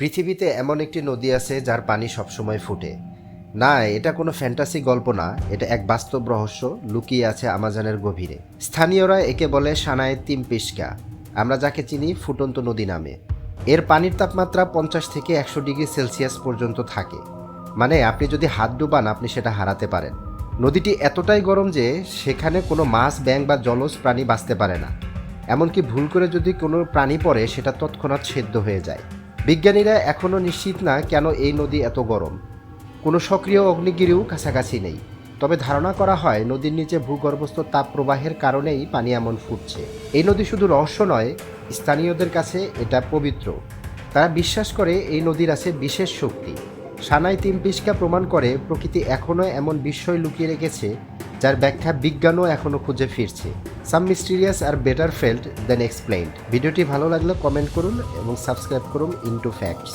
পৃথিবীতে এমন একটি নদী আছে যার পানি সবসময় ফুটে। না, এটা কোনো ফ্যান্টাসি গল্প না, এটা এক বাস্তব রহস্য লুকিয়ে আছে আমাজনের গভীরে। স্থানীয়রা একে বলে সানায় তিমপিস্কা, আমরা যাকে চিনি ফুটন্ত নদী নামে। এর পানির তাপমাত্রা 50 থেকে 100 ডিগ্রি সেলসিয়াস পর্যন্ত থাকে। মানে আপনি যদি হাত ডুবান আপনি সেটা হারাতে পারেন। নদীটি এতটাই গরম যে সেখানে কোনো মাছ, ব্যাঙ বা জলজ প্রাণী বাঁচতে পারে না। এমনকি ভুল করে যদি কোনো প্রাণী পড়ে সেটা তৎক্ষণাৎ সেদ্ধ হয়ে যায়। বিজ্ঞানীরা এখনও নিশ্চিত না কেন এই নদী এত গরম। কোনো সক্রিয় অগ্নিগিরিও কাছাকাছি নেই। তবে ধারণা করা হয় নদীর নিচে ভূগর্ভস্থ তাপ প্রবাহের কারণেই পানি এমন ফুটছে। এই নদী শুধু রহস্য নয়, স্থানীয়দের কাছে এটা পবিত্র। তারা বিশ্বাস করে এই নদীর আছে বিশেষ শক্তি। সানাই তিমপিস্কা প্রমাণ করে প্রকৃতি এখনও এমন বিস্ময় লুকিয়ে রেখেছে যার ব্যাখ্যা বিজ্ঞানও এখনও খুঁজে ফিরছে। সাম মিস্টিরিয়াস আর বেটার ফেল্ড দেন এক্সপ্লেইনড। ভিডিওটি ভালো লাগলে কমেন্ট করুন এবং সাবস্ক্রাইব করুন ইনটু ফ্যাক্টস।